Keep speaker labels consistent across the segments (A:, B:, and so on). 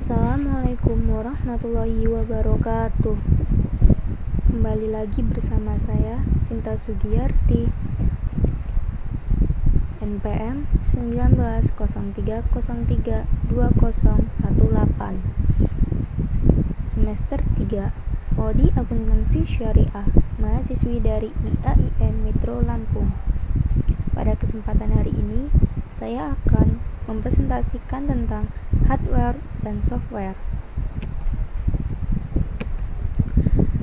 A: Assalamualaikum warahmatullahi wabarakatuh. Kembali lagi bersama saya Cinta Sugiyarti, NPM 1903032018, semester 3, Prodi Akuntansi Syariah, mahasiswi dari IAIN Metro Lampung. Pada kesempatan hari ini, saya akan mempresentasikan tentang hardware dan software.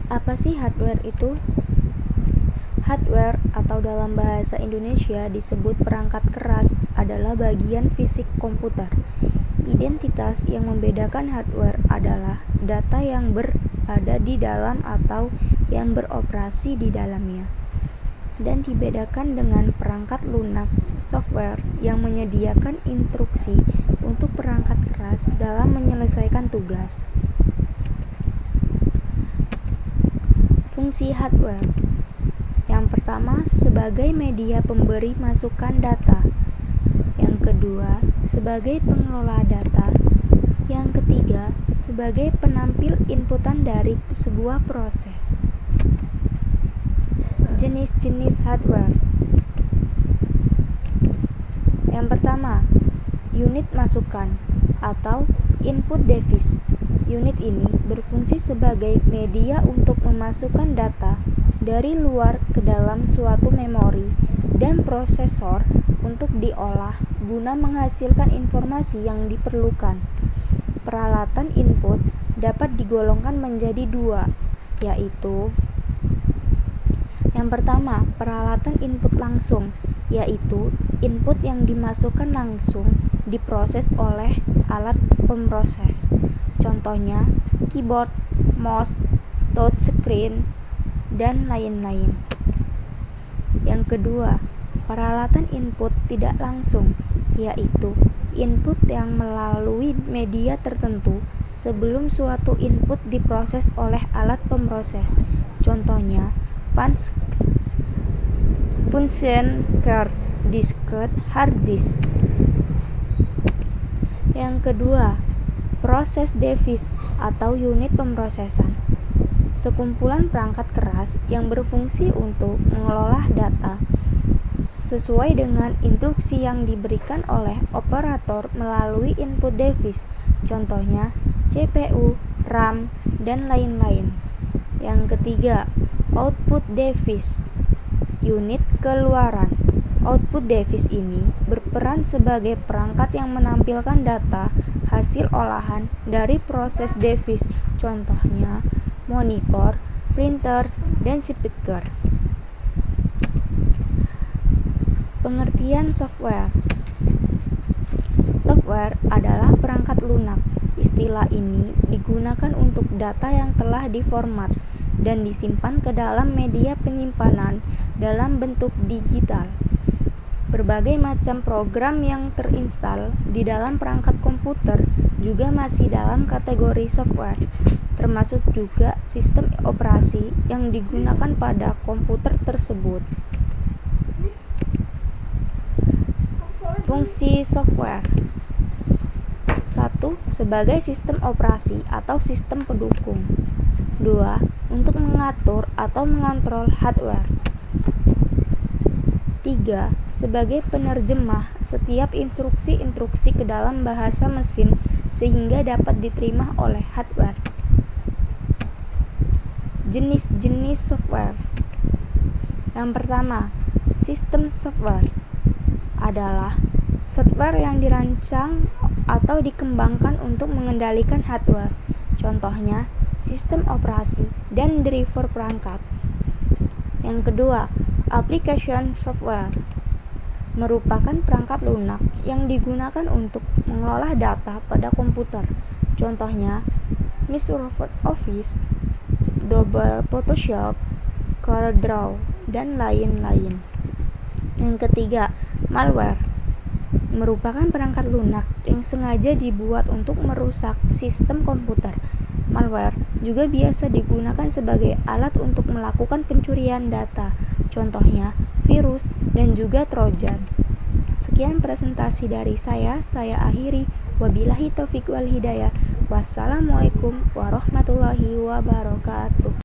A: Apa sih hardware itu? Hardware atau dalam bahasa Indonesia disebut perangkat keras adalah bagian fisik komputer. Identitas yang membedakan hardware adalah data yang berada di dalam atau yang beroperasi di dalamnya, dan dibedakan dengan perangkat lunak software yang menyediakan instruksi untuk perangkat keras dalam menyelesaikan tugas. Fungsi hardware. Yang pertama, sebagai media pemberi masukan data. Yang kedua, sebagai pengelola data. Yang ketiga, sebagai penampil inputan dari sebuah proses. Jenis-jenis hardware. Yang pertama, unit masukan atau input device. Unit ini berfungsi sebagai media untuk memasukkan data dari luar ke dalam suatu memori dan prosesor untuk diolah guna menghasilkan informasi yang diperlukan. Peralatan input dapat digolongkan menjadi dua, yaitu yang pertama, peralatan input langsung, yaitu input yang dimasukkan langsung diproses oleh alat pemroses. Contohnya, keyboard, mouse, touchscreen, dan lain-lain. Yang kedua, peralatan input tidak langsung, yaitu input yang melalui media tertentu sebelum suatu input diproses oleh alat pemroses. Contohnya, punch card, disket, hard disk. Yang kedua, proses device atau unit pemrosesan. Sekumpulan perangkat keras yang berfungsi untuk mengelola data sesuai dengan instruksi yang diberikan oleh operator melalui input device. Contohnya, CPU, RAM, dan lain-lain. Yang ketiga, output device, unit keluaran. Output device ini berperan sebagai perangkat yang menampilkan data hasil olahan dari proses device. Contohnya, monitor, printer, dan speaker. Pengertian software. Software adalah perangkat lunak. Istilah ini digunakan untuk data yang telah diformat dan disimpan ke dalam media penyimpanan dalam bentuk digital. Berbagai macam program yang terinstal di dalam perangkat komputer juga masih dalam kategori software, termasuk juga sistem operasi yang digunakan pada komputer tersebut. Fungsi software. 1. Sebagai sistem operasi atau sistem pendukung. 2. Untuk mengatur atau mengontrol hardware. 3. Sebagai penerjemah setiap instruksi-instruksi ke dalam bahasa mesin sehingga dapat diterima oleh hardware. Jenis-jenis software. Yang pertama, sistem software adalah software yang dirancang atau dikembangkan untuk mengendalikan hardware. Contohnya, sistem operasi dan driver perangkat. Yang kedua, application software merupakan perangkat lunak yang digunakan untuk mengelola data pada komputer. Contohnya, Microsoft Office, Adobe Photoshop, CorelDRAW, dan lain-lain. Yang ketiga, malware merupakan perangkat lunak yang sengaja dibuat untuk merusak sistem komputer. Malware juga biasa digunakan sebagai alat untuk melakukan pencurian data. Contohnya, virus dan juga trojan. Sekian presentasi dari saya akhiri. Wabillahi taufiq wal hidayah. Wassalamualaikum warahmatullahi wabarakatuh.